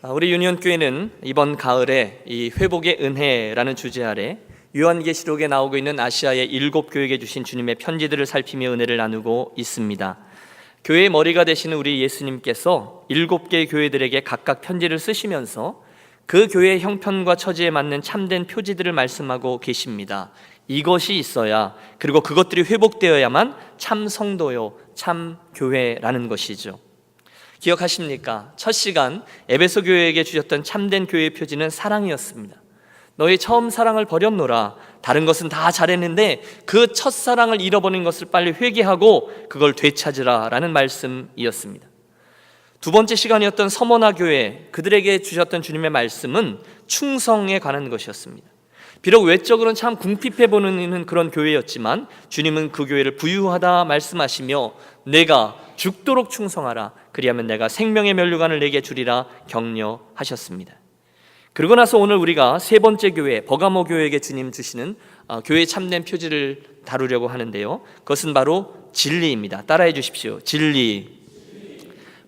우리 유니온교회는 이번 가을에 이 회복의 은혜라는 주제 아래 요한계시록에 나오고 있는 아시아의 7교회에게 주신 주님의 편지들을 살피며 은혜를 나누고 있습니다. 교회의 머리가 되시는 우리 예수님께서 7개의 교회들에게 각각 편지를 쓰시면서 그 교회의 형편과 처지에 맞는 참된 표지들을 말씀하고 계십니다. 이것이 있어야, 그리고 그것들이 회복되어야만 참 성도요, 참 교회라는 것이죠. 기억하십니까? 첫 시간 에베소 교회에게 주셨던 참된 교회의 표지는 사랑이었습니다. 너희 처음 사랑을 버렸노라. 다른 것은 다 잘했는데 그 첫사랑을 잃어버린 것을 빨리 회개하고 그걸 되찾으라 라는 말씀이었습니다. 두 번째 시간이었던 서머나 교회, 그들에게 주셨던 주님의 말씀은 충성에 관한 것이었습니다. 비록 외적으로는 참 궁핍해 보이는 그런 교회였지만 주님은 그 교회를 부유하다 말씀하시며 내가 죽도록 충성하라, 그리하면 내가 생명의 면류관을 내게 주리라 격려하셨습니다. 그러고 나서 오늘 우리가 세 번째 교회 버가모 교회에게 주님 주시는 교회의 참된 표지를 다루려고 하는데요, 그것은 바로 진리입니다. 따라해 주십시오. 진리.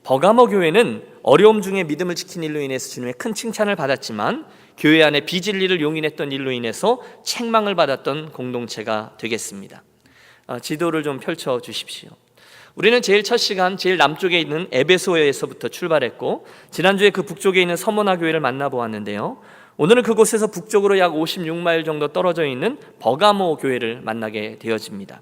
버가모 교회는 어려움 중에 믿음을 지킨 일로 인해서 주님의 큰 칭찬을 받았지만 교회 안에 비진리를 용인했던 일로 인해서 책망을 받았던 공동체가 되겠습니다. 지도를 좀 펼쳐 주십시오. 우리는 제일 첫 시간 제일 남쪽에 있는 에베소에서부터 출발했고 지난주에 그 북쪽에 있는 서머나 교회를 만나보았는데요, 오늘은 그곳에서 북쪽으로 약 56마일 정도 떨어져 있는 버가모 교회를 만나게 되어집니다.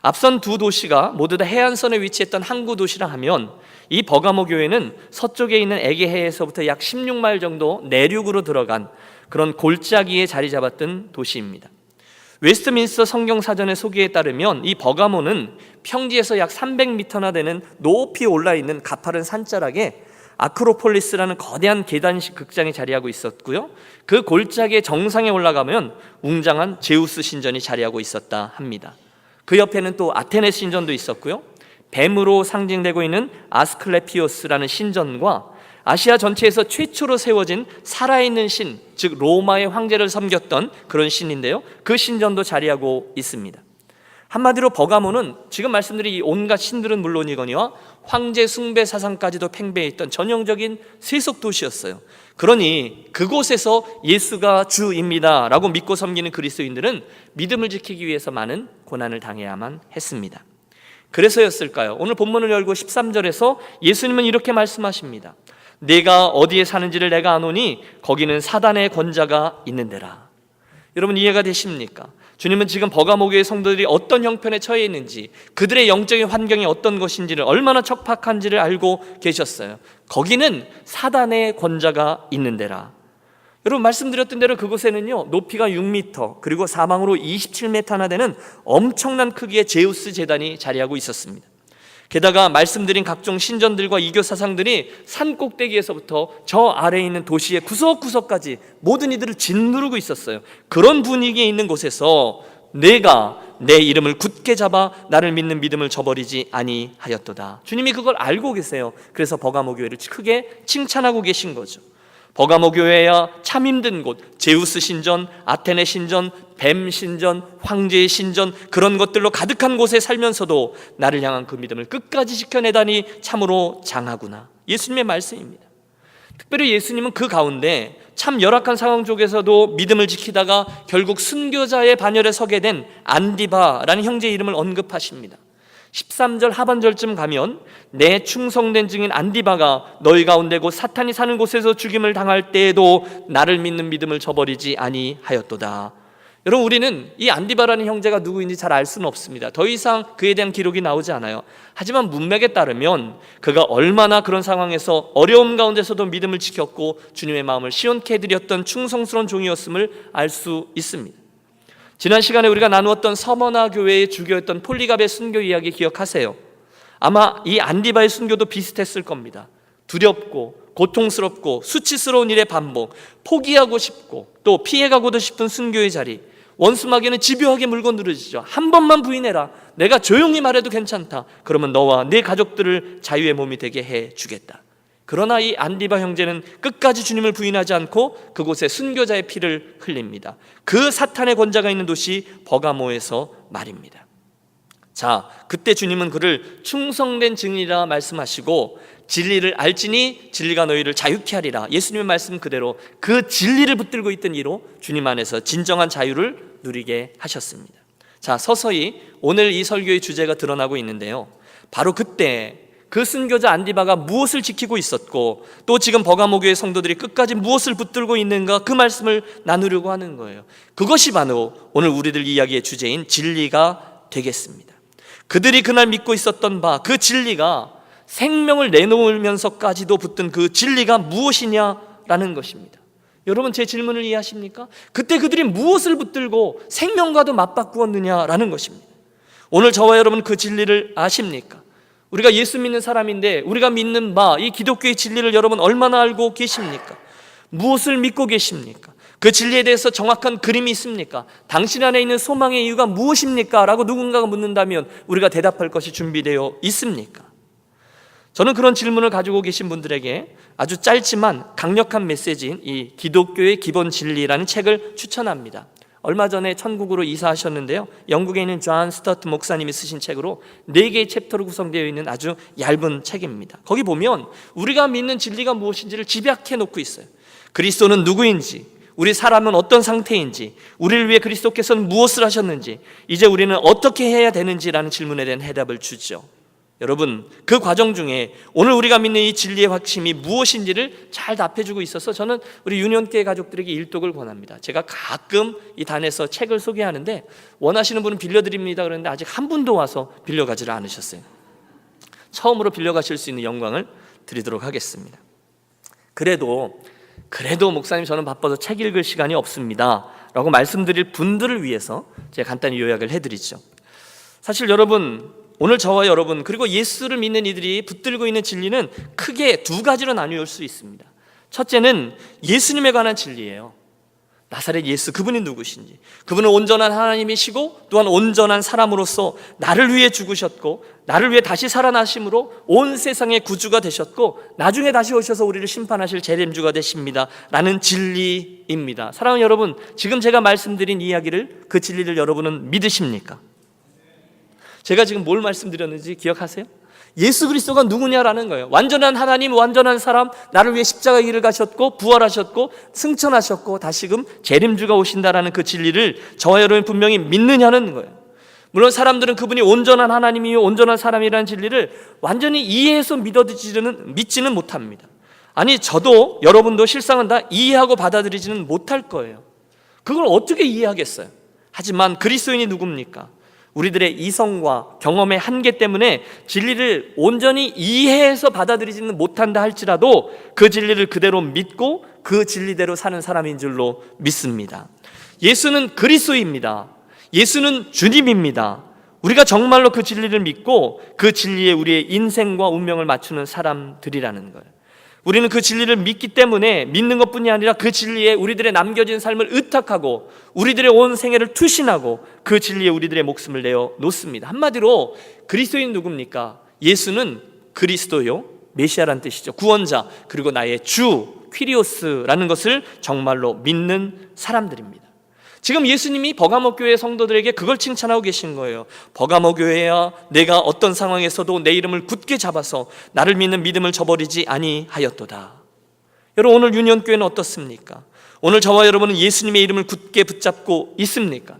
앞선 두 도시가 모두 다 해안선에 위치했던 항구 도시라 하면 이 버가모 교회는 서쪽에 있는 에게해에서부터 약 16마일 정도 내륙으로 들어간 그런 골짜기에 자리 잡았던 도시입니다. 웨스트민스터 성경사전의 소개에 따르면 이 버가모는 평지에서 약 300m나 되는 높이 올라있는 가파른 산자락에 아크로폴리스라는 거대한 계단식 극장이 자리하고 있었고요, 그 골짜기의 정상에 올라가면 웅장한 제우스 신전이 자리하고 있었다 합니다. 그 옆에는 또 아테네 신전도 있었고요, 뱀으로 상징되고 있는 아스클레피오스라는 신전과 아시아 전체에서 최초로 세워진 살아있는 신, 즉 로마의 황제를 섬겼던 그런 신인데요, 그 신전도 자리하고 있습니다. 한마디로 버가모는 지금 말씀드린 이 온갖 신들은 물론이거니와 황제 숭배 사상까지도 팽배해 있던 전형적인 세속 도시였어요. 그러니 그곳에서 예수가 주입니다 라고 믿고 섬기는 그리스도인들은 믿음을 지키기 위해서 많은 고난을 당해야만 했습니다. 그래서였을까요? 오늘 본문을 열고 13절에서 예수님은 이렇게 말씀하십니다. 내가 어디에 사는지를 내가 아노니 거기는 사단의 권자가 있는 데라. 여러분 이해가 되십니까? 주님은 지금 버가모 교회 성도들이 어떤 형편에 처해 있는지, 그들의 영적인 환경이 어떤 것인지를, 얼마나 척박한지를 알고 계셨어요. 거기는 사단의 권자가 있는 데라. 여러분 말씀드렸던 대로 그곳에는요, 높이가 6m 그리고 사방으로 27m나 되는 엄청난 크기의 제우스 제단이 자리하고 있었습니다. 게다가 말씀드린 각종 신전들과 이교 사상들이 산 꼭대기에서부터 저 아래에 있는 도시의 구석구석까지 모든 이들을 짓누르고 있었어요. 그런 분위기에 있는 곳에서 내가 내 이름을 굳게 잡아 나를 믿는 믿음을 저버리지 아니하였도다. 주님이 그걸 알고 계세요. 그래서 버가모 교회를 크게 칭찬하고 계신 거죠. 버가모 교회야 참 힘든 곳, 제우스 신전, 아테네 신전, 뱀 신전, 황제의 신전, 그런 것들로 가득한 곳에 살면서도 나를 향한 그 믿음을 끝까지 지켜내다니 참으로 장하구나. 예수님의 말씀입니다. 특별히 예수님은 그 가운데 참 열악한 상황 속에서도 믿음을 지키다가 결국 순교자의 반열에 서게 된 안디바라는 형제의 이름을 언급하십니다. 13절 하반절쯤 가면 내 충성된 증인 안디바가 너희 가운데 곧 사탄이 사는 곳에서 죽임을 당할 때에도 나를 믿는 믿음을 저버리지 아니하였도다. 여러분 우리는 이 안디바라는 형제가 누구인지 잘 알 수는 없습니다. 더 이상 그에 대한 기록이 나오지 않아요. 하지만 문맥에 따르면 그가 얼마나 그런 상황에서 어려움 가운데서도 믿음을 지켰고 주님의 마음을 시원케 해드렸던 충성스러운 종이었음을 알 수 있습니다. 지난 시간에 우리가 나누었던 서머나 교회의 주교였던 폴리갑의 순교 이야기 기억하세요? 아마 이 안디바의 순교도 비슷했을 겁니다. 두렵고 고통스럽고 수치스러운 일의 반복, 포기하고 싶고 또 피해가고도 싶은 순교의 자리, 원수마귀는 집요하게 물고 늘어지죠. 한 번만 부인해라. 내가 조용히 말해도 괜찮다. 그러면 너와 네 가족들을 자유의 몸이 되게 해주겠다. 그러나 이 안디바 형제는 끝까지 주님을 부인하지 않고 그곳에 순교자의 피를 흘립니다. 그 사탄의 권자가 있는 도시 버가모에서 말입니다. 자, 그때 주님은 그를 충성된 증인이라 말씀하시고 진리를 알지니 진리가 너희를 자유케 하리라. 예수님의 말씀 그대로 그 진리를 붙들고 있던 이로 주님 안에서 진정한 자유를 누리게 하셨습니다. 자, 서서히 오늘 이 설교의 주제가 드러나고 있는데요, 바로 그때 그 순교자 안디바가 무엇을 지키고 있었고 또 지금 버가모교의 성도들이 끝까지 무엇을 붙들고 있는가, 그 말씀을 나누려고 하는 거예요. 그것이 바로 오늘 우리들 이야기의 주제인 진리가 되겠습니다. 그들이 그날 믿고 있었던 바, 그 진리가 생명을 내놓으면서까지도 붙든 그 진리가 무엇이냐라는 것입니다. 여러분, 제 질문을 이해하십니까? 그때 그들이 무엇을 붙들고 생명과도 맞바꾸었느냐라는 것입니다. 오늘 저와 여러분 그 진리를 아십니까? 우리가 예수 믿는 사람인데 우리가 믿는 바, 이 기독교의 진리를 여러분 얼마나 알고 계십니까? 무엇을 믿고 계십니까? 그 진리에 대해서 정확한 그림이 있습니까? 당신 안에 있는 소망의 이유가 무엇입니까? 라고 누군가가 묻는다면 우리가 대답할 것이 준비되어 있습니까? 저는 그런 질문을 가지고 계신 분들에게 아주 짧지만 강력한 메시지인 이 기독교의 기본 진리라는 책을 추천합니다. 얼마 전에 천국으로 이사하셨는데요, 영국에 있는 존 스터트 목사님이 쓰신 책으로 4개의 챕터로 구성되어 있는 아주 얇은 책입니다. 거기 보면 우리가 믿는 진리가 무엇인지를 집약해 놓고 있어요. 그리스도는 누구인지, 우리 사람은 어떤 상태인지, 우리를 위해 그리스도께서는 무엇을 하셨는지, 이제 우리는 어떻게 해야 되는지라는 질문에 대한 해답을 주죠. 여러분, 그 과정 중에 오늘 우리가 믿는 이 진리의 확심이 무엇인지를 잘 답해주고 있어서 저는 우리 유년교회 가족들에게 일독을 권합니다. 제가 가끔 이 단에서 책을 소개하는데 원하시는 분은 빌려드립니다 그랬는데 아직 한 분도 와서 빌려가지를 않으셨어요. 처음으로 빌려가실 수 있는 영광을 드리도록 하겠습니다. 그래도 목사님 저는 바빠서 책 읽을 시간이 없습니다 라고 말씀드릴 분들을 위해서 제가 간단히 요약을 해드리죠. 사실 여러분, 오늘 저와 여러분 그리고 예수를 믿는 이들이 붙들고 있는 진리는 크게 2가지로 나뉘어올 수 있습니다. 첫째는 예수님에 관한 진리예요. 나사렛 예수, 그분이 누구신지, 그분은 온전한 하나님이시고 또한 온전한 사람으로서 나를 위해 죽으셨고 나를 위해 다시 살아나심으로 온 세상의 구주가 되셨고 나중에 다시 오셔서 우리를 심판하실 재림주가 되십니다 라는 진리입니다. 사랑하는 여러분, 지금 제가 말씀드린 이야기를, 그 진리를 여러분은 믿으십니까? 제가 지금 뭘 말씀드렸는지 기억하세요? 예수 그리스도가 누구냐라는 거예요. 완전한 하나님, 완전한 사람, 나를 위해 십자가 길을 가셨고 부활하셨고 승천하셨고 다시금 재림주가 오신다라는 그 진리를 저와 여러분이 분명히 믿느냐는 거예요. 물론 사람들은 그분이 온전한 하나님이요 온전한 사람이라는 진리를 완전히 이해해서 믿지는 못합니다. 아니, 저도 여러분도 실상은 다 이해하고 받아들이지는 못할 거예요. 그걸 어떻게 이해하겠어요? 하지만 그리스도인이 누굽니까? 우리들의 이성과 경험의 한계 때문에 진리를 온전히 이해해서 받아들이지는 못한다 할지라도 그 진리를 그대로 믿고 그 진리대로 사는 사람인 줄로 믿습니다. 예수는 그리스도입니다. 예수는 주님입니다. 우리가 정말로 그 진리를 믿고 그 진리에 우리의 인생과 운명을 맞추는 사람들이라는 거예요. 우리는 그 진리를 믿기 때문에 믿는 것뿐이 아니라 그 진리에 우리들의 남겨진 삶을 의탁하고 우리들의 온 생애를 투신하고 그 진리에 우리들의 목숨을 내어 놓습니다. 한마디로 그리스도인 누굽니까? 예수는 그리스도요, 메시아란 뜻이죠. 구원자, 그리고 나의 주, 퀴리오스라는 것을 정말로 믿는 사람들입니다. 지금 예수님이 버가모 교회 성도들에게 그걸 칭찬하고 계신 거예요. 버가모 교회야, 내가 어떤 상황에서도 내 이름을 굳게 잡아서 나를 믿는 믿음을 저버리지 아니하였도다. 여러분, 오늘 유년교회는 어떻습니까? 오늘 저와 여러분은 예수님의 이름을 굳게 붙잡고 있습니까?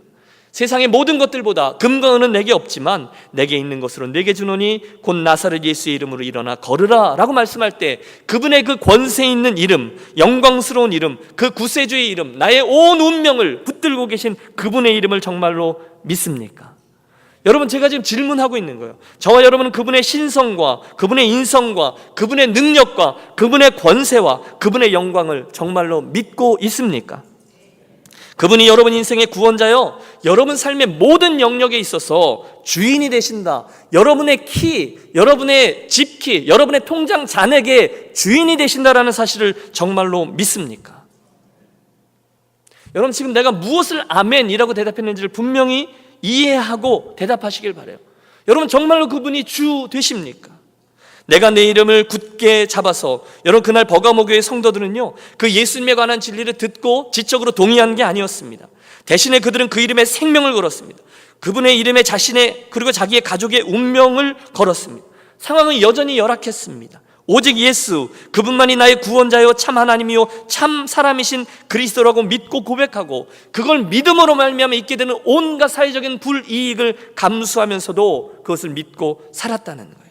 세상의 모든 것들보다 금과 은은 내게 없지만 내게 있는 것으로 내게 주노니 곧 나사렛 예수의 이름으로 일어나 걸으라 라고 말씀할 때 그분의 그 권세 있는 이름, 영광스러운 이름, 그 구세주의 이름, 나의 온 운명을 붙들고 계신 그분의 이름을 정말로 믿습니까? 여러분, 제가 지금 질문하고 있는 거예요. 저와 여러분은 그분의 신성과 그분의 인성과 그분의 능력과 그분의 권세와 그분의 영광을 정말로 믿고 있습니까? 그분이 여러분 인생의 구원자요, 여러분 삶의 모든 영역에 있어서 주인이 되신다. 여러분의 키, 여러분의 집키, 여러분의 통장 잔액의 주인이 되신다라는 사실을 정말로 믿습니까? 여러분, 지금 내가 무엇을 아멘이라고 대답했는지를 분명히 이해하고 대답하시길 바라요. 여러분, 정말로 그분이 주 되십니까? 내가 내 이름을 굳게 잡아서, 여러분, 그날 버가모 교회 성도들은요, 그 예수님에 관한 진리를 듣고 지적으로 동의한 게 아니었습니다. 대신에 그들은 그 이름에 생명을 걸었습니다. 그분의 이름에 자신의 그리고 자기의 가족의 운명을 걸었습니다. 상황은 여전히 열악했습니다. 오직 예수, 그분만이 나의 구원자요 참 하나님이요 참 사람이신 그리스도라고 믿고 고백하고 그걸 믿음으로 말미암아 있게 되는 온갖 사회적인 불이익을 감수하면서도 그것을 믿고 살았다는 거예요.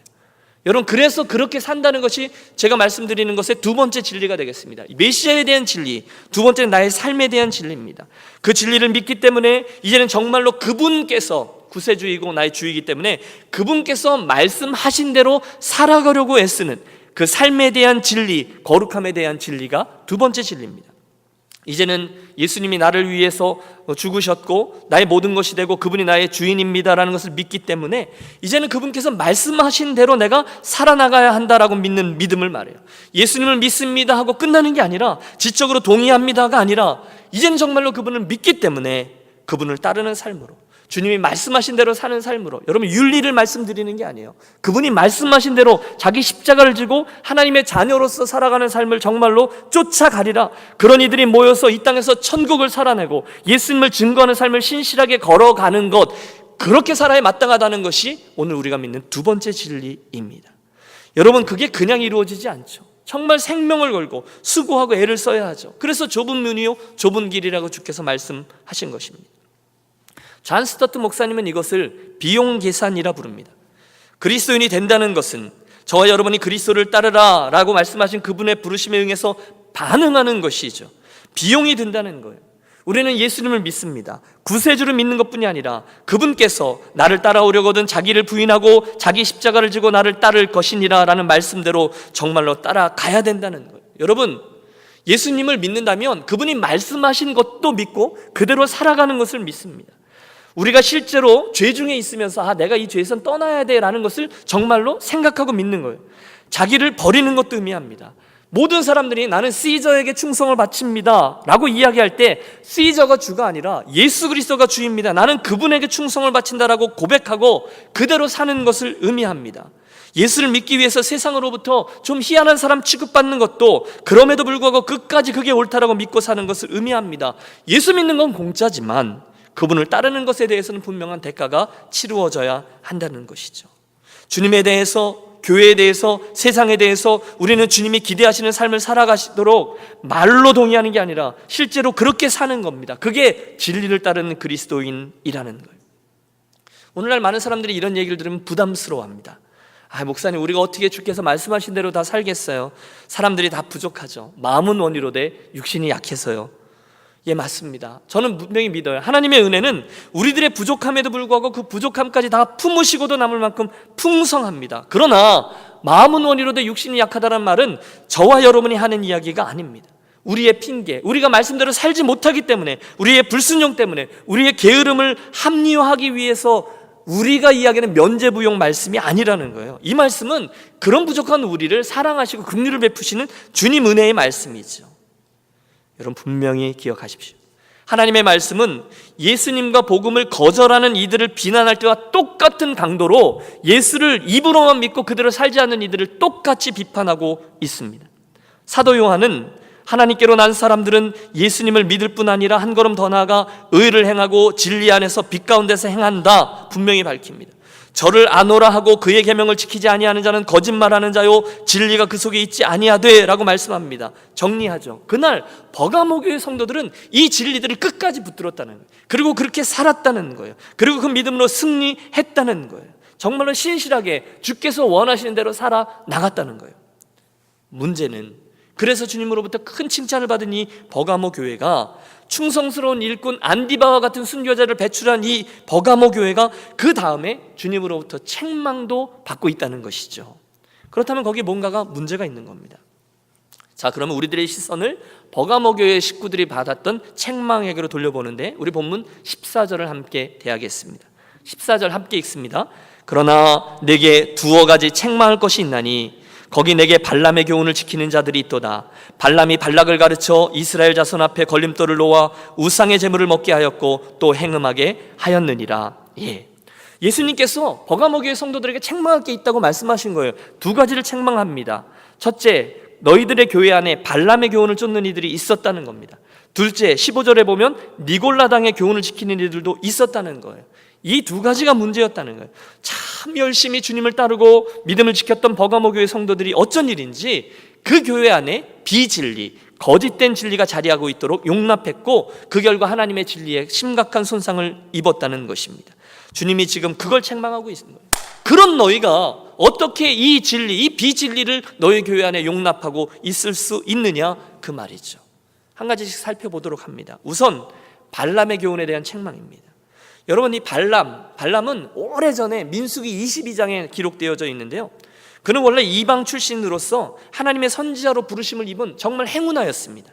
여러분, 그래서 그렇게 산다는 것이 제가 말씀드리는 것의 두 번째 진리가 되겠습니다. 메시아에 대한 진리, 두 번째는 나의 삶에 대한 진리입니다. 그 진리를 믿기 때문에 이제는 정말로 그분께서 구세주이고 나의 주이기 때문에 그분께서 말씀하신 대로 살아가려고 애쓰는 그 삶에 대한 진리, 거룩함에 대한 진리가 두 번째 진리입니다. 이제는 예수님이 나를 위해서 죽으셨고 나의 모든 것이 되고 그분이 나의 주인입니다라는 것을 믿기 때문에 이제는 그분께서 말씀하신 대로 내가 살아나가야 한다라고 믿는 믿음을 말해요. 예수님을 믿습니다 하고 끝나는 게 아니라, 지적으로 동의합니다가 아니라, 이제는 정말로 그분을 믿기 때문에 그분을 따르는 삶으로, 주님이 말씀하신 대로 사는 삶으로, 여러분 윤리를 말씀드리는 게 아니에요. 그분이 말씀하신 대로 자기 십자가를 지고 하나님의 자녀로서 살아가는 삶을 정말로 쫓아가리라. 그런 이들이 모여서 이 땅에서 천국을 살아내고 예수님을 증거하는 삶을 신실하게 걸어가는 것, 그렇게 살아야 마땅하다는 것이 오늘 우리가 믿는 두 번째 진리입니다. 여러분, 그게 그냥 이루어지지 않죠. 정말 생명을 걸고 수고하고 애를 써야 하죠. 그래서 좁은 문이요 좁은 길이라고 주께서 말씀하신 것입니다. 존 스토트 목사님은 이것을 비용 계산이라 부릅니다. 그리스도인이 된다는 것은 저와 여러분이 그리스도를 따르라 라고 말씀하신 그분의 부르심에 응해서 반응하는 것이죠. 비용이 든다는 거예요. 우리는 예수님을 믿습니다. 구세주를 믿는 것뿐이 아니라 그분께서 나를 따라오려거든 자기를 부인하고 자기 십자가를 지고 나를 따를 것이니라 라는 말씀대로 정말로 따라가야 된다는 거예요. 여러분, 예수님을 믿는다면 그분이 말씀하신 것도 믿고 그대로 살아가는 것을 믿습니다. 우리가 실제로 죄 중에 있으면서 내가 이 죄에선 떠나야 돼 라는 것을 정말로 생각하고 믿는 거예요. 자기를 버리는 것도 의미합니다. 모든 사람들이 나는 시저에게 충성을 바칩니다 라고 이야기할 때 시저가 주가 아니라 예수 그리스도가 주입니다, 나는 그분에게 충성을 바친다라고 고백하고 그대로 사는 것을 의미합니다. 예수를 믿기 위해서 세상으로부터 좀 희한한 사람 취급받는 것도 그럼에도 불구하고 끝까지 그게 옳다라고 믿고 사는 것을 의미합니다. 예수 믿는 건 공짜지만 그분을 따르는 것에 대해서는 분명한 대가가 치루어져야 한다는 것이죠. 주님에 대해서, 교회에 대해서, 세상에 대해서 우리는 주님이 기대하시는 삶을 살아가시도록 말로 동의하는 게 아니라 실제로 그렇게 사는 겁니다. 그게 진리를 따르는 그리스도인이라는 거예요. 오늘날 많은 사람들이 이런 얘기를 들으면 부담스러워합니다. 목사님, 우리가 어떻게 주께서 말씀하신 대로 다 살겠어요? 사람들이 다 부족하죠. 마음은 원이로되 육신이 약해서요. 예, 맞습니다. 저는 분명히 믿어요. 하나님의 은혜는 우리들의 부족함에도 불구하고 그 부족함까지 다 품으시고도 남을 만큼 풍성합니다. 그러나 마음은 원이로되 육신이 약하다는 말은 저와 여러분이 하는 이야기가 아닙니다. 우리의 핑계, 우리가 말씀대로 살지 못하기 때문에, 우리의 불순종 때문에, 우리의 게으름을 합리화하기 위해서 우리가 이야기하는 면죄부용 말씀이 아니라는 거예요. 이 말씀은 그런 부족한 우리를 사랑하시고 긍휼을 베푸시는 주님 은혜의 말씀이죠. 여러분, 분명히 기억하십시오. 하나님의 말씀은 예수님과 복음을 거절하는 이들을 비난할 때와 똑같은 강도로 예수를 입으로만 믿고 그대로 살지 않는 이들을 똑같이 비판하고 있습니다. 사도 요한은 하나님께로 난 사람들은 예수님을 믿을 뿐 아니라 한 걸음 더 나아가 의를 행하고 진리 안에서 빛 가운데서 행한다 분명히 밝힙니다. 저를 아노라 하고 그의 계명을 지키지 아니하는 자는 거짓말하는 자요 진리가 그 속에 있지 아니하되 라고 말씀합니다. 정리하죠. 그날 버가모 교회 성도들은 이 진리들을 끝까지 붙들었다는 거예요. 그리고 그렇게 살았다는 거예요. 그리고 그 믿음으로 승리했다는 거예요. 정말로 신실하게 주께서 원하시는 대로 살아나갔다는 거예요. 문제는, 그래서 주님으로부터 큰 칭찬을 받은 이 버가모 교회가, 충성스러운 일꾼 안디바와 같은 순교자를 배출한 이 버가모 교회가 그 다음에 주님으로부터 책망도 받고 있다는 것이죠. 그렇다면 거기에 뭔가가 문제가 있는 겁니다. 자, 그러면 우리들의 시선을 버가모 교회 식구들이 받았던 책망에게로 돌려보는데 우리 본문 14절을 함께 대하겠습니다. 14절 함께 읽습니다. 그러나 내게 두어 가지 책망할 것이 있나니 거기 내게 발람의 교훈을 지키는 자들이 있도다. 발람이 발락을 가르쳐 이스라엘 자손 앞에 걸림돌을 놓아 우상의 제물을 먹게 하였고 또 행음하게 하였느니라. 예수님께서 버가모 교회 성도들에게 책망할 게 있다고 말씀하신 거예요. 두 가지를 책망합니다. 첫째, 너희들의 교회 안에 발람의 교훈을 쫓는 이들이 있었다는 겁니다. 둘째, 15절에 보면 니골라당의 교훈을 지키는 이들도 있었다는 거예요. 이 두 가지가 문제였다는 거예요. 참 참 열심히 주님을 따르고 믿음을 지켰던 버가모 교회 성도들이 어쩐 일인지 그 교회 안에 비진리, 거짓된 진리가 자리하고 있도록 용납했고 그 결과 하나님의 진리에 심각한 손상을 입었다는 것입니다. 주님이 지금 그걸 책망하고 있는 거예요. 그런 너희가 어떻게 이 진리, 이 비진리를 너희 교회 안에 용납하고 있을 수 있느냐, 그 말이죠. 한 가지씩 살펴보도록 합니다. 우선 발람의 교훈에 대한 책망입니다. 여러분, 이 발람은 오래전에 민수기 22장에 기록되어져 있는데요, 그는 원래 이방 출신으로서 하나님의 선지자로 부르심을 입은 정말 행운아였습니다.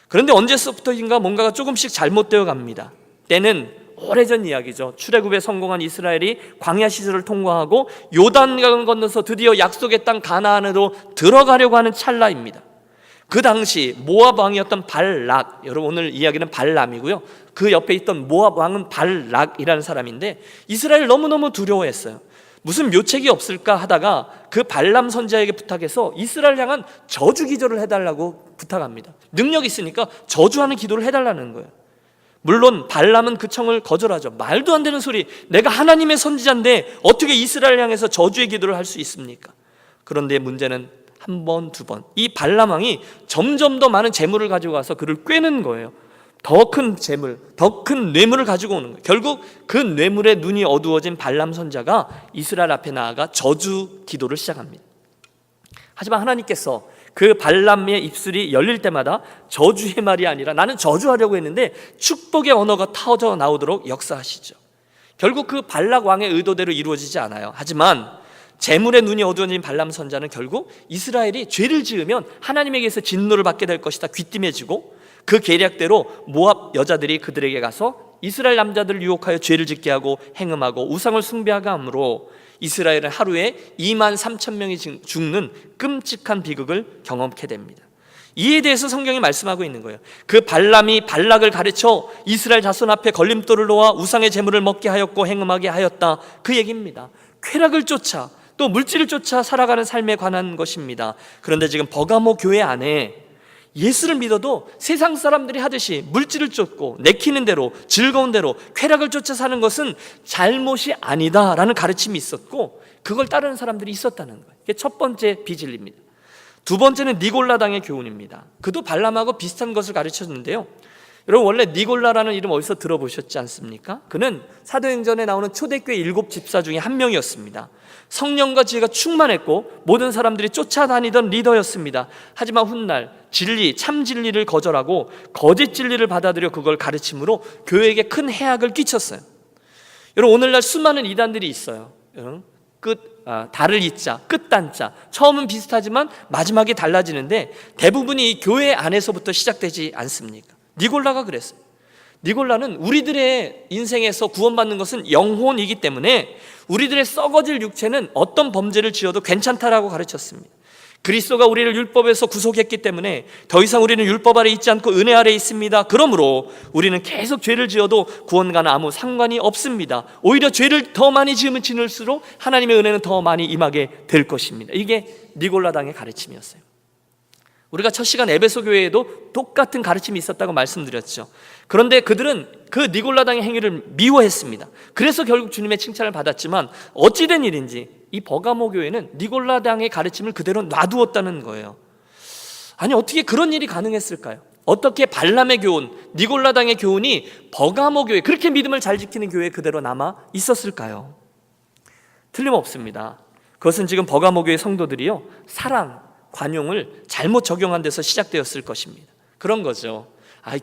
그런데 언제서부터인가 뭔가가 조금씩 잘못되어 갑니다. 때는 오래전 이야기죠. 출애굽에 성공한 이스라엘이 광야 시절을 통과하고 요단강을 건너서 드디어 약속의 땅 가나안으로 들어가려고 하는 찰나입니다. 그 당시 모압 왕이었던 발락, 여러분 오늘 이야기는 발람이고요, 그 옆에 있던 모압 왕은 발락이라는 사람인데 이스라엘 너무너무 두려워했어요. 무슨 묘책이 없을까 하다가 그 발람 선지자에게 부탁해서 이스라엘 향한 저주 기도를 해달라고 부탁합니다. 능력이 있으니까 저주하는 기도를 해달라는 거예요. 물론 발람은 그 청을 거절하죠. 말도 안 되는 소리, 내가 하나님의 선지자인데 어떻게 이스라엘 향해서 저주의 기도를 할 수 있습니까? 그런데 문제는 한 번, 두 번, 이 발람 왕이 점점 더 많은 재물을 가지고 가서 그를 꿰는 거예요. 더 큰 재물, 더 큰 뇌물을 가지고 오는 거예요. 결국 그 뇌물에 눈이 어두워진 발람 선지자가 이스라엘 앞에 나아가 저주 기도를 시작합니다. 하지만 하나님께서 그 발람의 입술이 열릴 때마다 저주의 말이 아니라 나는 저주하려고 했는데 축복의 언어가 터져 나오도록 역사하시죠. 결국 그 발락 왕의 의도대로 이루어지지 않아요. 하지만 재물의 눈이 어두워진 발람 선지자는 결국 이스라엘이 죄를 지으면 하나님에게서 진노를 받게 될 것이다 귀띔해지고, 그 계략대로 모압 여자들이 그들에게 가서 이스라엘 남자들을 유혹하여 죄를 짓게 하고 행음하고 우상을 숭배하게 함으로 이스라엘은 하루에 23,000명이 죽는 끔찍한 비극을 경험하게 됩니다. 이에 대해서 성경이 말씀하고 있는 거예요. 그 발람이 발락을 가르쳐 이스라엘 자손 앞에 걸림돌을 놓아 우상의 재물을 먹게 하였고 행음하게 하였다, 그 얘기입니다. 쾌락을 쫓아 또 물질을 쫓아 살아가는 삶에 관한 것입니다. 그런데 지금 버가모 교회 안에 예수를 믿어도 세상 사람들이 하듯이 물질을 쫓고 내키는 대로 즐거운 대로 쾌락을 쫓아 사는 것은 잘못이 아니다라는 가르침이 있었고 그걸 따르는 사람들이 있었다는 거예요. 이게 첫 번째 비진리입니다. 두 번째는 니골라당의 교훈입니다. 그도 발람하고 비슷한 것을 가르쳤는데요, 여러분 원래 니골라라는 이름 어디서 들어보셨지 않습니까? 그는 사도행전에 나오는 초대교회 7 집사 중에 한 명이었습니다. 성령과 지혜가 충만했고 모든 사람들이 쫓아다니던 리더였습니다. 하지만 훗날 진리, 참 진리를 거절하고 거짓 진리를 받아들여 그걸 가르침으로 교회에게 큰 해악을 끼쳤어요. 여러분 오늘날 수많은 이단들이 있어요. 달을 이자, 끝단자, 처음은 비슷하지만 마지막이 달라지는데 대부분이 이 교회 안에서부터 시작되지 않습니까? 니골라가 그랬어요. 니골라는 우리들의 인생에서 구원받는 것은 영혼이기 때문에 우리들의 썩어질 육체는 어떤 범죄를 지어도 괜찮다라고 가르쳤습니다. 그리스도가 우리를 율법에서 구속했기 때문에 더 이상 우리는 율법 아래 있지 않고 은혜 아래 있습니다. 그러므로 우리는 계속 죄를 지어도 구원과는 아무 상관이 없습니다. 오히려 죄를 더 많이 지으면 지을수록 하나님의 은혜는 더 많이 임하게 될 것입니다. 이게 니골라당의 가르침이었어요. 우리가 첫 시간 에베소 교회에도 똑같은 가르침이 있었다고 말씀드렸죠. 그런데 그들은 그 니골라당의 행위를 미워했습니다. 그래서 결국 주님의 칭찬을 받았지만 어찌된 일인지 이 버가모 교회는 니골라당의 가르침을 그대로 놔두었다는 거예요. 아니 어떻게 그런 일이 가능했을까요? 어떻게 발람의 교훈, 니골라당의 교훈이 버가모 교회, 그렇게 믿음을 잘 지키는 교회에 그대로 남아 있었을까요? 틀림없습니다. 그것은 지금 버가모 교회 성도들이요, 사랑, 관용을 잘못 적용한 데서 시작되었을 것입니다. 그런 거죠.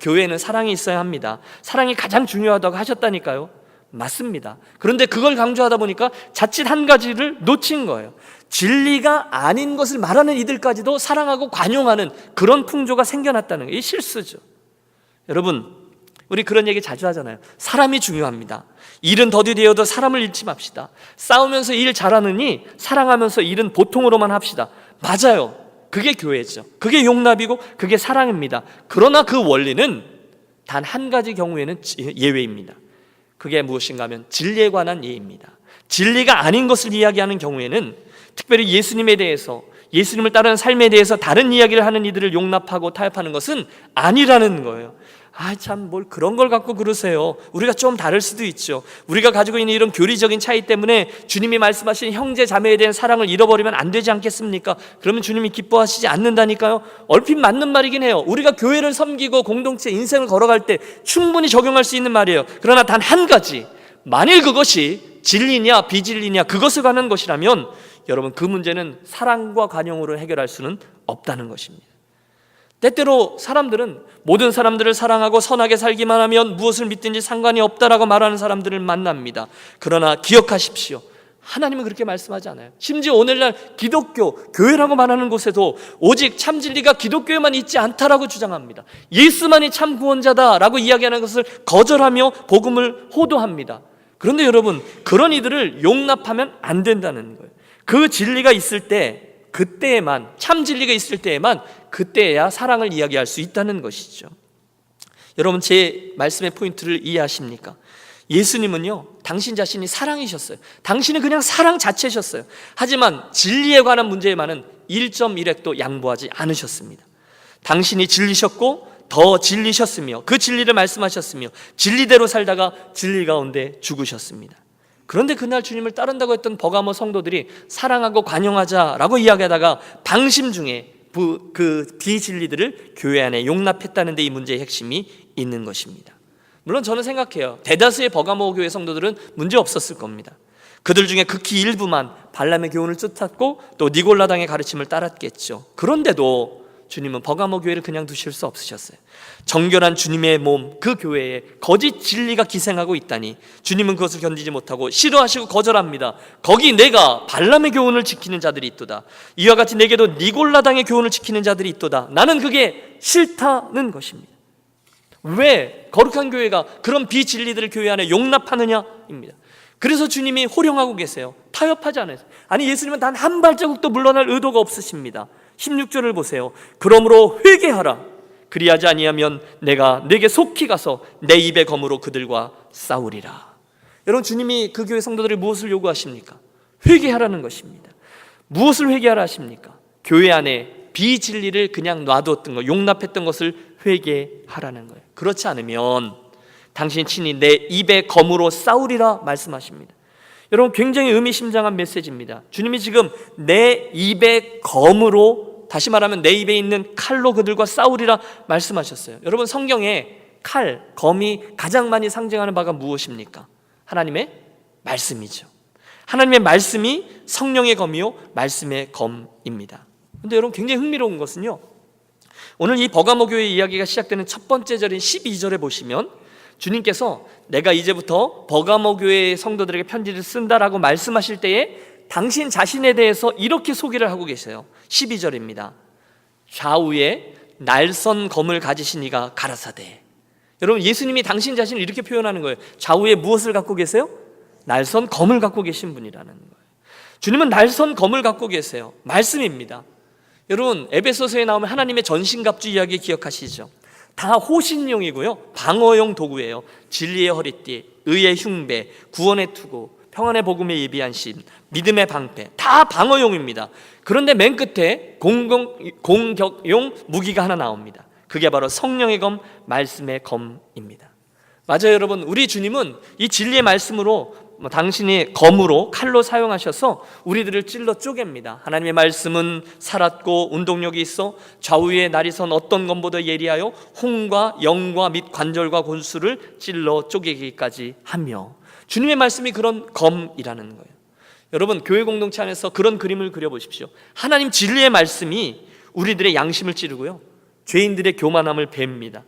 교회에는 사랑이 있어야 합니다. 사랑이 가장 중요하다고 하셨다니까요. 맞습니다. 그런데 그걸 강조하다 보니까 자칫 한 가지를 놓친 거예요. 진리가 아닌 것을 말하는 이들까지도 사랑하고 관용하는 그런 풍조가 생겨났다는 게 실수죠. 여러분 우리 그런 얘기 자주 하잖아요. 사람이 중요합니다. 일은 더디되어도 사람을 잃지 맙시다. 싸우면서 일 잘하느니 사랑하면서 일은 보통으로만 합시다. 맞아요. 그게 교회죠. 그게 용납이고 그게 사랑입니다. 그러나 그 원리는 단 한 가지 경우에는 예외입니다. 그게 무엇인가 하면 진리에 관한 예입니다. 진리가 아닌 것을 이야기하는 경우에는 특별히 예수님에 대해서, 예수님을 따르는 삶에 대해서 다른 이야기를 하는 이들을 용납하고 타협하는 것은 아니라는 거예요. 참 뭘 그런 걸 갖고 그러세요. 우리가 좀 다를 수도 있죠. 우리가 가지고 있는 이런 교리적인 차이 때문에 주님이 말씀하신 형제 자매에 대한 사랑을 잃어버리면 안 되지 않겠습니까? 그러면 주님이 기뻐하시지 않는다니까요. 얼핏 맞는 말이긴 해요. 우리가 교회를 섬기고 공동체 인생을 걸어갈 때 충분히 적용할 수 있는 말이에요. 그러나 단 한 가지, 만일 그것이 진리냐 비진리냐 그것을 가는 것이라면 여러분, 그 문제는 사랑과 관용으로 해결할 수는 없다는 것입니다. 때때로 사람들은 모든 사람들을 사랑하고 선하게 살기만 하면 무엇을 믿든지 상관이 없다라고 말하는 사람들을 만납니다. 그러나 기억하십시오. 하나님은 그렇게 말씀하지 않아요. 심지어 오늘날 기독교, 교회라고 말하는 곳에도 오직 참 진리가 기독교에만 있지 않다라고 주장합니다. 예수만이 참 구원자다라고 이야기하는 것을 거절하며 복음을 호도합니다. 그런데 여러분, 그런 이들을 용납하면 안 된다는 거예요. 그 진리가 있을 때, 그때에만, 참 진리가 있을 때에만, 그때야 사랑을 이야기할 수 있다는 것이죠. 여러분, 제 말씀의 포인트를 이해하십니까? 예수님은요, 당신 자신이 사랑이셨어요. 당신은 그냥 사랑 자체셨어요. 하지만 진리에 관한 문제에만은 1.1획도 양보하지 않으셨습니다. 당신이 진리셨고 더 진리셨으며 그 진리를 말씀하셨으며 진리대로 살다가 진리 가운데 죽으셨습니다. 그런데 그날 주님을 따른다고 했던 버가모 성도들이 사랑하고 관용하자라고 이야기하다가 방심 중에 그 비진리들을 교회 안에 용납했다는 데 이 문제의 핵심이 있는 것입니다. 물론 저는 생각해요. 대다수의 버가모 교회 성도들은 문제 없었을 겁니다. 그들 중에 극히 일부만 발람의 교훈을 쫓았고 또 니골라당의 가르침을 따랐겠죠. 그런데도 주님은 버가모 교회를 그냥 두실 수 없으셨어요. 정결한 주님의 몸, 그 교회에 거짓 진리가 기생하고 있다니 주님은 그것을 견디지 못하고 싫어하시고 거절합니다. 거기 내가 발람의 교훈을 지키는 자들이 있도다. 이와 같이 내게도 니골라당의 교훈을 지키는 자들이 있도다. 나는 그게 싫다는 것입니다. 왜 거룩한 교회가 그런 비진리들을 교회 안에 용납하느냐입니다. 그래서 주님이 호령하고 계세요. 타협하지 않아요. 아니, 예수님은 단 한 발자국도 물러날 의도가 없으십니다. 16절을 보세요. 그러므로 회개하라. 그리하지 아니하면 내가 내게 속히 가서 내 입의 검으로 그들과 싸우리라. 여러분, 주님이 그 교회 성도들이 무엇을 요구하십니까? 회개하라는 것입니다. 무엇을 회개하라 하십니까? 교회 안에 비진리를 그냥 놔두었던 것, 용납했던 것을 회개하라는 거예요. 그렇지 않으면 당신 친히 내 입의 검으로 싸우리라 말씀하십니다. 여러분, 굉장히 의미심장한 메시지입니다. 주님이 지금 내 입의 검으로, 다시 말하면 내 입에 있는 칼로 그들과 싸우리라 말씀하셨어요. 여러분, 성경에 칼, 검이 가장 많이 상징하는 바가 무엇입니까? 하나님의 말씀이죠. 하나님의 말씀이 성령의 검이요 말씀의 검입니다. 그런데 여러분, 굉장히 흥미로운 것은요, 오늘 이 버가모 교회 이야기가 시작되는 첫 번째 절인 12절에 보시면 주님께서 내가 이제부터 버가모 교회의 성도들에게 편지를 쓴다라고 말씀하실 때에 당신 자신에 대해서 이렇게 소개를 하고 계세요. 12절입니다. 좌우에 날선 검을 가지신 이가 가라사대. 여러분, 예수님이 당신 자신을 이렇게 표현하는 거예요. 좌우에 무엇을 갖고 계세요? 날선 검을 갖고 계신 분이라는 거예요. 주님은 날선 검을 갖고 계세요. 말씀입니다. 여러분, 에베소서에 나오면 하나님의 전신갑주 이야기 기억하시죠? 다 호신용이고요, 방어용 도구예요. 진리의 허리띠, 의의 흉배, 구원의 투구, 평안의 복음의 예비한 심, 믿음의 방패, 다 방어용입니다. 그런데 맨 끝에 공격용 무기가 하나 나옵니다. 그게 바로 성령의 검, 말씀의 검입니다. 맞아요, 여러분. 우리 주님은 이 진리의 말씀으로 당신이 검으로, 칼로 사용하셔서 우리들을 찔러 쪼갭니다. 하나님의 말씀은 살았고 운동력이 있어 좌우에 날이 선 어떤 검보다 예리하여 홍과 영과 및 관절과 골수를 찔러 쪼개기까지 하며, 주님의 말씀이 그런 검이라는 거예요. 여러분, 교회 공동체 안에서 그런 그림을 그려보십시오. 하나님 진리의 말씀이 우리들의 양심을 찌르고요, 죄인들의 교만함을 뱁니다.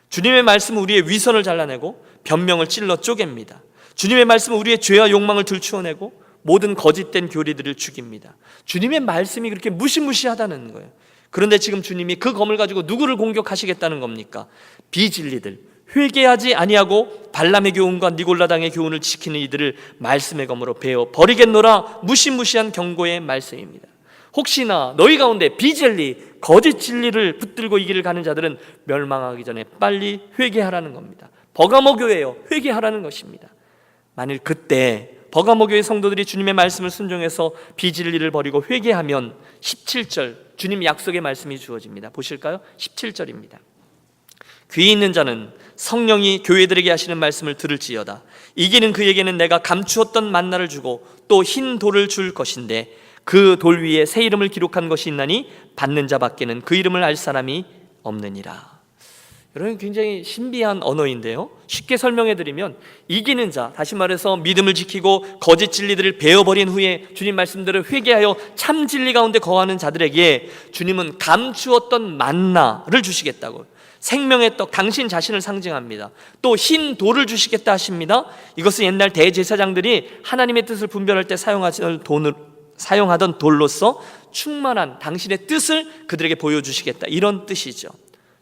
주님의 말씀은 우리의 위선을 잘라내고 변명을 찔러 쪼갭니다. 주님의 말씀은 우리의 죄와 욕망을 들추어내고 모든 거짓된 교리들을 죽입니다. 주님의 말씀이 그렇게 무시무시하다는 거예요. 그런데 지금 주님이 그 검을 가지고 누구를 공격하시겠다는 겁니까? 비진리들, 회개하지 아니하고 발람의 교훈과 니골라당의 교훈을 지키는 이들을 말씀의 검으로 베어 버리겠노라. 무시무시한 경고의 말씀입니다. 혹시나 너희 가운데 비진리, 거짓 진리를 붙들고 이 길을 가는 자들은 멸망하기 전에 빨리 회개하라는 겁니다. 버가모 교회요, 회개하라는 것입니다. 만일 그때 버가모 교회 성도들이 주님의 말씀을 순종해서 비진리를 버리고 회개하면 17절 주님 약속의 말씀이 주어집니다. 보실까요? 17절입니다. 귀 있는 자는 성령이 교회들에게 하시는 말씀을 들을지어다. 이기는 그에게는 내가 감추었던 만나를 주고 또 흰 돌을 줄 것인데 그 돌 위에 새 이름을 기록한 것이 있나니 받는 자밖에는 그 이름을 알 사람이 없느니라. 여러분, 굉장히 신비한 언어인데요, 쉽게 설명해드리면 이기는 자, 다시 말해서 믿음을 지키고 거짓 진리들을 베어버린 후에 주님 말씀대로 회개하여 참 진리 가운데 거하는 자들에게 주님은 감추었던 만나를 주시겠다고, 생명의 떡, 당신 자신을 상징합니다. 또 흰 돌을 주시겠다 하십니다. 이것은 옛날 대제사장들이 하나님의 뜻을 분별할 때 사용하던 돌로서 충만한 당신의 뜻을 그들에게 보여주시겠다, 이런 뜻이죠.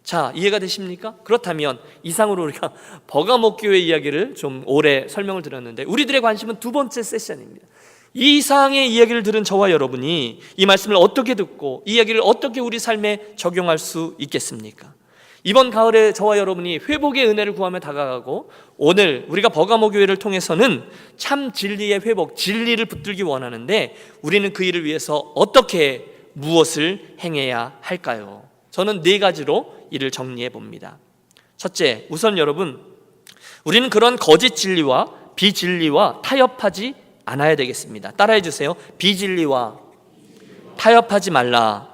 자, 이해가 되십니까? 그렇다면 이상으로 우리가 버가모 교회 이야기를 좀 오래 설명을 드렸는데, 우리들의 관심은 두 번째 세션입니다. 이 이상의 이야기를 들은 저와 여러분이 이 말씀을 어떻게 듣고 이 이야기를 어떻게 우리 삶에 적용할 수 있겠습니까? 이번 가을에 저와 여러분이 회복의 은혜를 구하며 다가가고, 오늘 우리가 버가모 교회를 통해서는 참 진리의 회복, 진리를 붙들기 원하는데, 우리는 그 일을 위해서 어떻게 무엇을 행해야 할까요? 저는 네 가지로 이를 정리해 봅니다. 첫째, 우선 여러분, 우리는 그런 거짓 진리와 비진리와 타협하지 않아야 되겠습니다. 따라해 주세요. 비진리와 타협하지 말라.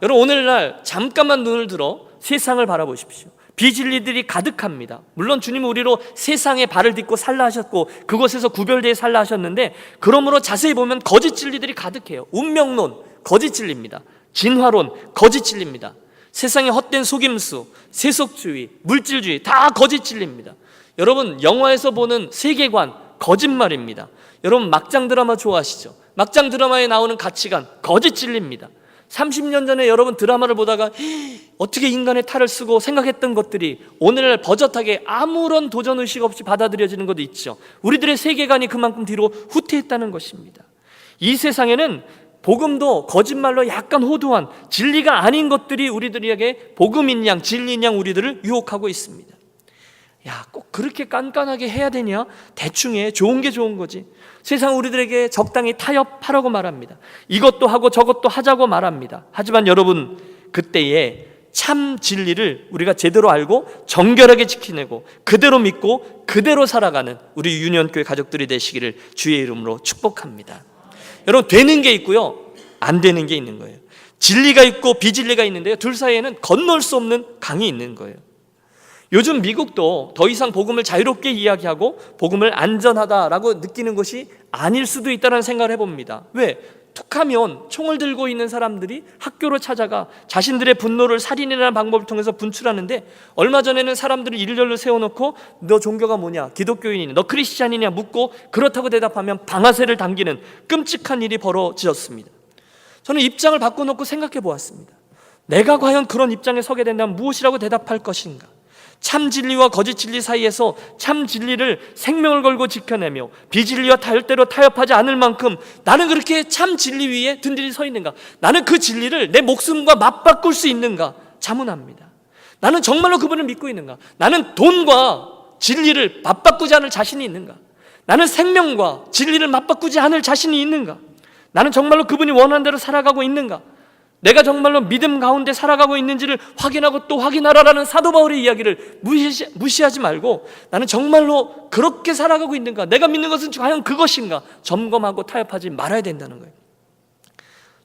여러분, 오늘날 잠깐만 눈을 들어 세상을 바라보십시오. 비진리들이 가득합니다. 물론 주님은 우리로 세상에 발을 딛고 살라 하셨고 그곳에서 구별되어 살라 하셨는데, 그러므로 자세히 보면 거짓 진리들이 가득해요. 운명론, 거짓 진리입니다. 진화론, 거짓 진리입니다. 세상의 헛된 속임수, 세속주의, 물질주의, 다 거짓 진리입니다. 여러분, 영화에서 보는 세계관, 거짓말입니다. 여러분, 막장 드라마 좋아하시죠? 막장 드라마에 나오는 가치관, 거짓 진리입니다. 30년 전에 여러분 드라마를 보다가 어떻게 인간의 탈을 쓰고 생각했던 것들이 오늘날 버젓하게 아무런 도전의식 없이 받아들여지는 것도 있죠. 우리들의 세계관이 그만큼 뒤로 후퇴했다는 것입니다. 이 세상에는 복음도 거짓말로 약간 호도한 진리가 아닌 것들이 우리들에게 복음인 양, 진리인 양 우리들을 유혹하고 있습니다. 야, 꼭 그렇게 깐깐하게 해야 되냐? 대충 해. 좋은 게 좋은 거지. 세상 우리들에게 적당히 타협하라고 말합니다. 이것도 하고 저것도 하자고 말합니다. 하지만 여러분, 그때에 참 진리를 우리가 제대로 알고 정결하게 지키내고 그대로 믿고 그대로 살아가는 우리 유년교회 가족들이 되시기를 주의 이름으로 축복합니다. 여러분, 되는 게 있고요, 안 되는 게 있는 거예요. 진리가 있고 비진리가 있는데요, 둘 사이에는 건널 수 없는 강이 있는 거예요. 요즘 미국도 더 이상 복음을 자유롭게 이야기하고 복음을 안전하다라고 느끼는 것이 아닐 수도 있다는 생각을 해봅니다. 왜? 툭하면 총을 들고 있는 사람들이 학교로 찾아가 자신들의 분노를 살인이라는 방법을 통해서 분출하는데, 얼마 전에는 사람들을 일렬로 세워놓고 너 종교가 뭐냐, 기독교인이냐, 너 크리스찬이냐 묻고 그렇다고 대답하면 방아쇠를 당기는 끔찍한 일이 벌어졌습니다. 저는 입장을 바꿔놓고 생각해 보았습니다. 내가 과연 그런 입장에 서게 된다면 무엇이라고 대답할 것인가? 참 진리와 거짓 진리 사이에서 참 진리를 생명을 걸고 지켜내며 비진리와 절대로 타협하지 않을 만큼 나는 그렇게 참 진리 위에 든든히 서 있는가? 나는 그 진리를 내 목숨과 맞바꿀 수 있는가? 자문합니다. 나는 정말로 그분을 믿고 있는가? 나는 돈과 진리를 맞바꾸지 않을 자신이 있는가? 나는 생명과 진리를 맞바꾸지 않을 자신이 있는가? 나는 정말로 그분이 원하는 대로 살아가고 있는가? 내가 정말로 믿음 가운데 살아가고 있는지를 확인하고 또 확인하라라는 사도 바울의 이야기를 무시하지 말고, 나는 정말로 그렇게 살아가고 있는가? 내가 믿는 것은 과연 그것인가? 점검하고 타협하지 말아야 된다는 거예요.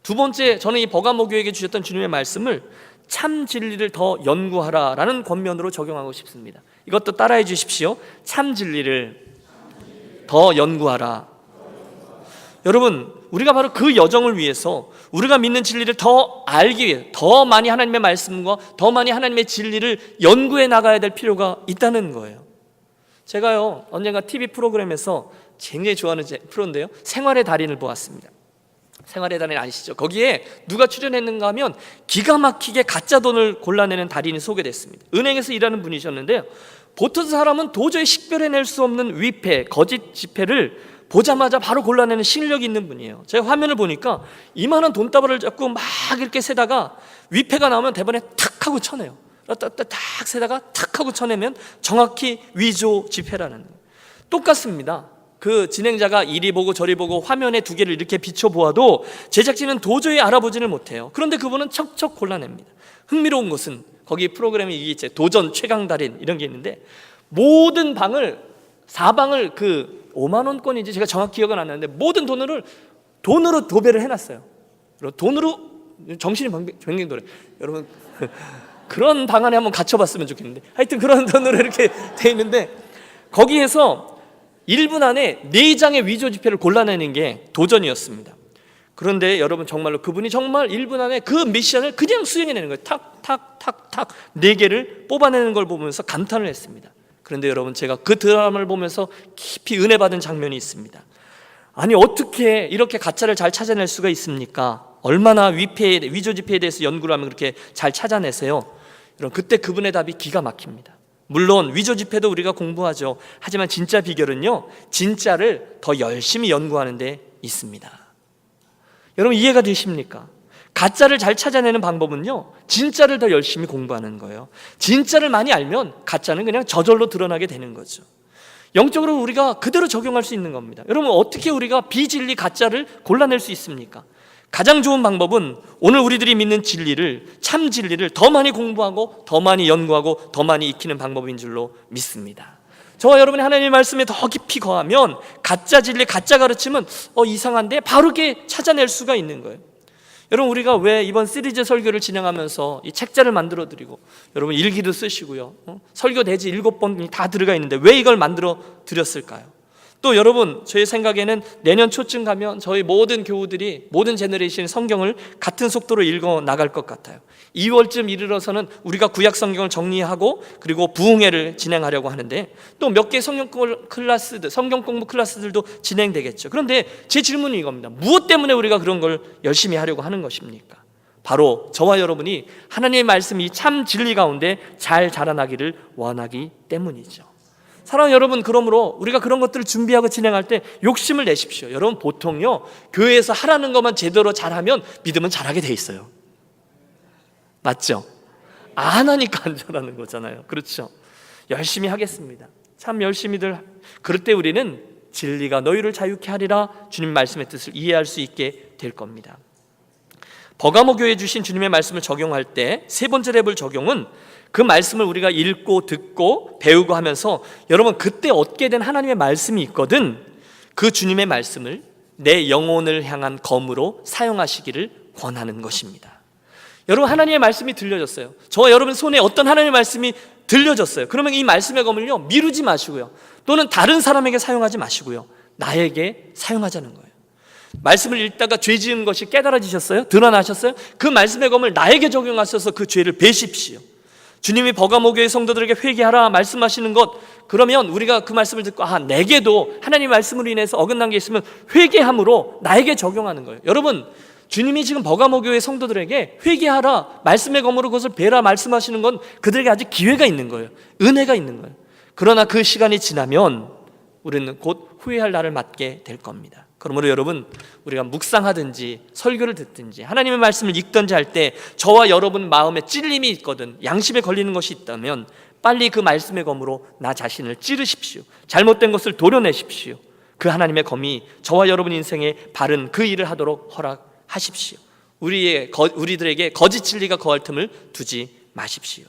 두 번째, 저는 이 버가모 교회에게 주셨던 주님의 말씀을 참 진리를 더 연구하라라는 권면으로 적용하고 싶습니다. 이것도 따라해 주십시오. 참 진리를 더 연구하라. 여러분, 우리가 바로 그 여정을 위해서 우리가 믿는 진리를 더 알기 위해 더 많이 하나님의 말씀과 더 많이 하나님의 진리를 연구해 나가야 될 필요가 있다는 거예요. 제가요, 언젠가 TV 프로그램에서 굉장히 좋아하는 프로인데요, 생활의 달인을 보았습니다. 생활의 달인 아시죠? 거기에 누가 출연했는가 하면 기가 막히게 가짜 돈을 골라내는 달인이 소개됐습니다. 은행에서 일하는 분이셨는데요, 보통 사람은 도저히 식별해낼 수 없는 위패, 거짓 지폐를 보자마자 바로 골라내는 실력이 있는 분이에요. 제가 화면을 보니까 이만한 돈다발을 잡고 막 이렇게 세다가 위패가 나오면 대번에 탁 하고 쳐내요. 탁 세다가 탁 하고 쳐내면 정확히 위조 지폐라는 거예요. 똑같습니다. 그 진행자가 이리 보고 저리 보고 화면에 두 개를 이렇게 비춰보아도 제작진은 도저히 알아보지를 못해요. 그런데 그분은 척척 골라냅니다. 흥미로운 것은 거기 프로그램이 이게 있죠. 도전 최강달인 이런 게 있는데 모든 방을 4방을 그 5만 원권인지 제가 정확히 기억은 안 나는데 모든 돈으로 도배를 해놨어요. 돈으로 정신이 병행도래. 여러분 그런 방 안에 한번 갇혀봤으면 좋겠는데 하여튼 그런 돈으로 이렇게 돼 있는데 거기에서 1분 안에 4장의 위조 지폐를 골라내는 게 도전이었습니다. 그런데 여러분 정말로 그분이 정말 1분 안에 그 미션을 그냥 수행해내는 거예요. 탁탁탁탁 4개를 뽑아내는 걸 보면서 감탄을 했습니다. 그런데 여러분 제가 그 드라마를 보면서 깊이 은혜 받은 장면이 있습니다. 아니 어떻게 이렇게 가짜를 잘 찾아낼 수가 있습니까? 얼마나 위조 지폐에 대해서 연구를 하면 그렇게 잘 찾아내세요? 여러분 그때 그분의 답이 기가 막힙니다. 물론 위조 지폐도 우리가 공부하죠. 하지만 진짜 비결은요, 진짜를 더 열심히 연구하는 데 있습니다. 여러분 이해가 되십니까? 가짜를 잘 찾아내는 방법은요, 진짜를 더 열심히 공부하는 거예요. 진짜를 많이 알면 가짜는 그냥 저절로 드러나게 되는 거죠. 영적으로 우리가 그대로 적용할 수 있는 겁니다. 여러분 어떻게 우리가 비진리 가짜를 골라낼 수 있습니까? 가장 좋은 방법은 오늘 우리들이 믿는 진리를, 참 진리를 더 많이 공부하고 더 많이 연구하고 더 많이 익히는 방법인 줄로 믿습니다. 저와 여러분이 하나님의 말씀에 더 깊이 거하면 가짜 진리, 가짜 가르침은 이상한데 바르게 찾아낼 수가 있는 거예요. 여러분 우리가 왜 이번 시리즈 설교를 진행하면서 이 책자를 만들어 드리고 여러분 일기도 쓰시고요, 설교 대지 7번이 다 들어가 있는데 왜 이걸 만들어 드렸을까요? 또 여러분 저희 생각에는 내년 초쯤 가면 저희 모든 교우들이 모든 제너레이션의 성경을 같은 속도로 읽어 나갈 것 같아요. 2월쯤 이르러서는 우리가 구약 성경을 정리하고 그리고 부흥회를 진행하려고 하는데 또 몇 개 성경 공부 클래스들도 진행되겠죠. 그런데 제 질문은 이겁니다. 무엇 때문에 우리가 그런 걸 열심히 하려고 하는 것입니까? 바로 저와 여러분이 하나님의 말씀이 참 진리 가운데 잘 자라나기를 원하기 때문이죠. 사랑하는 여러분, 그러므로 우리가 그런 것들을 준비하고 진행할 때 욕심을 내십시오. 여러분 보통요, 교회에서 하라는 것만 제대로 잘하면 믿음은 잘하게 돼 있어요. 맞죠? 안 하니까 안 잘하는 거잖아요. 그렇죠? 열심히 하겠습니다. 참 열심히들. 그럴 때 우리는 진리가 너희를 자유케 하리라 주님 말씀의 뜻을 이해할 수 있게 될 겁니다. 버가모 교회에 주신 주님의 말씀을 적용할 때 세 번째 레벨 적용은 그 말씀을 우리가 읽고 듣고 배우고 하면서 여러분 그때 얻게 된 하나님의 말씀이 있거든, 그 주님의 말씀을 내 영혼을 향한 검으로 사용하시기를 권하는 것입니다. 여러분 하나님의 말씀이 들려졌어요. 저와 여러분 손에 어떤 하나님의 말씀이 들려졌어요. 그러면 이 말씀의 검을요 미루지 마시고요, 또는 다른 사람에게 사용하지 마시고요, 나에게 사용하자는 거예요. 말씀을 읽다가 죄 지은 것이 깨달아지셨어요? 드러나셨어요? 그 말씀의 검을 나에게 적용하셔서 그 죄를 베십시오. 주님이 버가모 교회 성도들에게 회개하라 말씀하시는 것, 그러면 우리가 그 말씀을 듣고 내게도 하나님 말씀으로 인해서 어긋난 게 있으면 회개함으로 나에게 적용하는 거예요. 여러분 주님이 지금 버가모 교회 성도들에게 회개하라 말씀의 검으로 그것을 베라 말씀하시는 건 그들에게 아직 기회가 있는 거예요. 은혜가 있는 거예요. 그러나 그 시간이 지나면 우리는 곧 후회할 날을 맞게 될 겁니다. 그러므로 여러분 우리가 묵상하든지 설교를 듣든지 하나님의 말씀을 읽든지 할 때 저와 여러분 마음에 찔림이 있거든, 양심에 걸리는 것이 있다면 빨리 그 말씀의 검으로 나 자신을 찌르십시오. 잘못된 것을 도려내십시오. 그 하나님의 검이 저와 여러분 인생에 바른 그 일을 하도록 허락하십시오. 우리들에게 거짓 진리가 거할 틈을 두지 마십시오.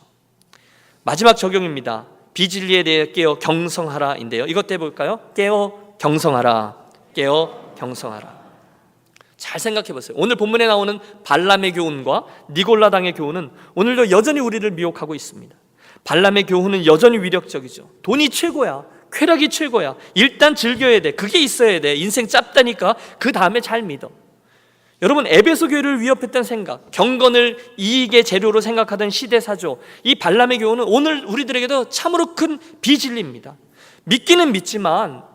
마지막 적용입니다. 비진리에 대해 깨어 경성하라인데요, 이것 해볼까요? 깨어 경성하라. 깨어 경성하라. 잘 생각해 보세요. 오늘 본문에 나오는 발람의 교훈과 니골라당의 교훈은 오늘도 여전히 우리를 미혹하고 있습니다. 발람의 교훈은 여전히 위력적이죠. 돈이 최고야, 쾌락이 최고야, 일단 즐겨야 돼, 그게 있어야 돼, 인생 짧다니까 그 다음에 잘 믿어. 여러분 에베소 교회를 위협했던 생각, 경건을 이익의 재료로 생각하던 시대사조, 이 발람의 교훈은 오늘 우리들에게도 참으로 큰 비진리입니다. 믿기는 믿지만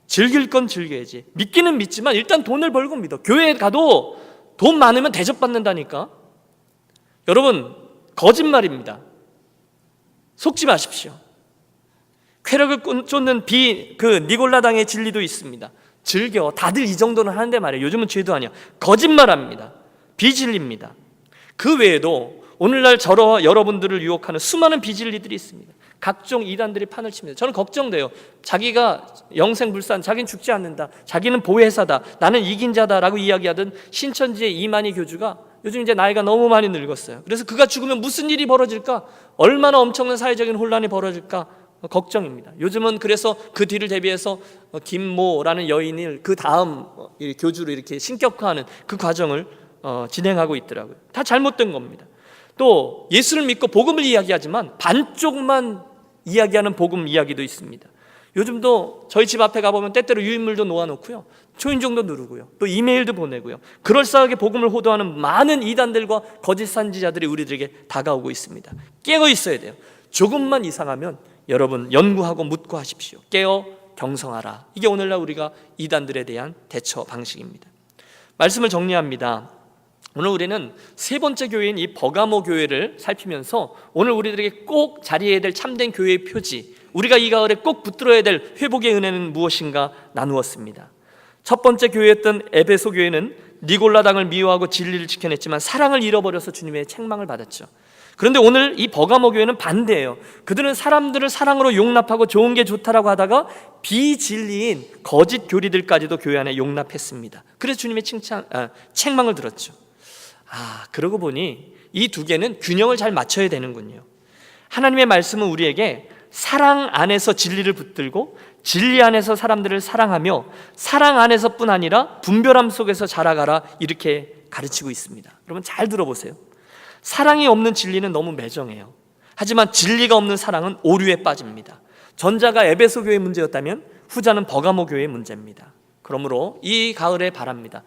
즐길 건 즐겨야지. 믿기는 믿지만 일단 돈을 벌고 믿어. 교회에 가도 돈 많으면 대접받는다니까. 여러분 거짓말입니다. 속지 마십시오. 쾌락을 쫓는 니골라당의 진리도 있습니다. 즐겨, 다들 이 정도는 하는데 말이에요. 요즘은 죄도 아니야. 거짓말합니다. 비진리입니다. 그 외에도 오늘날 저와 여러분들을 유혹하는 수많은 비진리들이 있습니다. 각종 이단들이 판을 칩니다. 저는 걱정돼요. 자기가 영생불산, 자기는 죽지 않는다, 자기는 보혜사다, 나는 이긴 자다라고 이야기하던 신천지의 이만희 교주가 요즘 이제 나이가 너무 많이 늙었어요. 그래서 그가 죽으면 무슨 일이 벌어질까? 얼마나 엄청난 사회적인 혼란이 벌어질까? 걱정입니다. 요즘은 그래서 그 뒤를 대비해서 김모라는 여인을 그 다음 교주로 이렇게 신격화하는 그 과정을 진행하고 있더라고요. 다 잘못된 겁니다. 또 예수를 믿고 복음을 이야기하지만 반쪽만 이야기하는 복음 이야기도 있습니다. 요즘도 저희 집 앞에 가보면 때때로 유인물도 놓아놓고요, 초인종도 누르고요, 또 이메일도 보내고요, 그럴싸하게 복음을 호도하는 많은 이단들과 거짓 선지자들이 우리들에게 다가오고 있습니다. 깨어 있어야 돼요. 조금만 이상하면 여러분 연구하고 묻고 하십시오. 깨어 경성하라. 이게 오늘날 우리가 이단들에 대한 대처 방식입니다. 말씀을 정리합니다. 오늘 우리는 세 번째 교회인 이 버가모 교회를 살피면서 오늘 우리들에게 꼭 자리해야 될 참된 교회의 표지, 우리가 이 가을에 꼭 붙들어야 될 회복의 은혜는 무엇인가 나누었습니다. 첫 번째 교회였던 에베소 교회는 니골라당을 미워하고 진리를 지켜냈지만 사랑을 잃어버려서 주님의 책망을 받았죠. 그런데 오늘 이 버가모 교회는 반대예요. 그들은 사람들을 사랑으로 용납하고 좋은 게 좋다라고 하다가 비진리인 거짓 교리들까지도 교회 안에 용납했습니다. 그래서 주님의 책망을 들었죠. 그러고 보니 이 두 개는 균형을 잘 맞춰야 되는군요. 하나님의 말씀은 우리에게 사랑 안에서 진리를 붙들고 진리 안에서 사람들을 사랑하며 사랑 안에서뿐 아니라 분별함 속에서 자라가라, 이렇게 가르치고 있습니다. 여러분 잘 들어보세요. 사랑이 없는 진리는 너무 매정해요. 하지만 진리가 없는 사랑은 오류에 빠집니다. 전자가 에베소 교회의 문제였다면 후자는 버가모 교회의 문제입니다. 그러므로 이 가을에 바랍니다.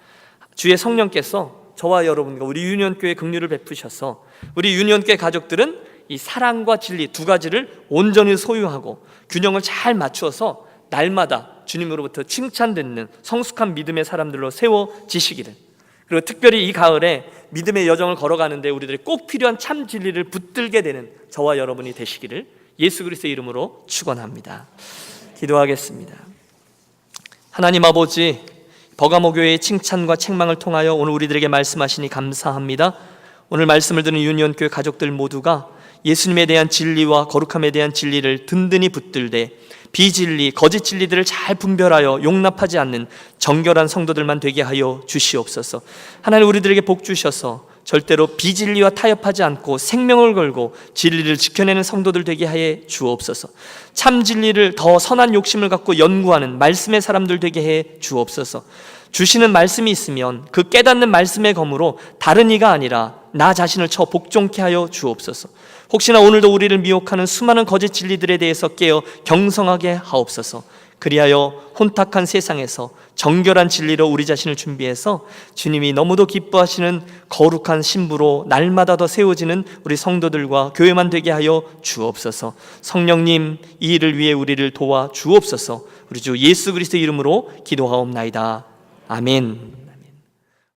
주의 성령께서 저와 여러분과 우리 유니온교회 긍휼을 베푸셔서 우리 유니온교회 가족들은 이 사랑과 진리 두 가지를 온전히 소유하고 균형을 잘 맞추어서 날마다 주님으로부터 칭찬듣는 성숙한 믿음의 사람들로 세워지시기를, 그리고 특별히 이 가을에 믿음의 여정을 걸어가는데 우리들이 꼭 필요한 참 진리를 붙들게 되는 저와 여러분이 되시기를 예수 그리스도의 이름으로 축원합니다. 기도하겠습니다. 하나님 아버지, 버가모 교회의 칭찬과 책망을 통하여 오늘 우리들에게 말씀하시니 감사합니다. 오늘 말씀을 듣는 유니온교회 가족들 모두가 예수님에 대한 진리와 거룩함에 대한 진리를 든든히 붙들되 비진리, 거짓 진리들을 잘 분별하여 용납하지 않는 정결한 성도들만 되게 하여 주시옵소서. 하나님 우리들에게 복 주셔서 절대로 비진리와 타협하지 않고 생명을 걸고 진리를 지켜내는 성도들 되게 하여 주옵소서. 참 진리를 더 선한 욕심을 갖고 연구하는 말씀의 사람들 되게 해 주옵소서. 주시는 말씀이 있으면 그 깨닫는 말씀의 검으로 다른 이가 아니라 나 자신을 쳐 복종케 하여 주옵소서. 혹시나 오늘도 우리를 미혹하는 수많은 거짓 진리들에 대해서 깨어 경성하게 하옵소서. 그리하여 혼탁한 세상에서 정결한 진리로 우리 자신을 준비해서 주님이 너무도 기뻐하시는 거룩한 신부로 날마다 더 세워지는 우리 성도들과 교회만 되게 하여 주옵소서. 성령님, 이 일을 위해 우리를 도와 주옵소서. 우리 주 예수 그리스도 이름으로 기도하옵나이다. 아멘.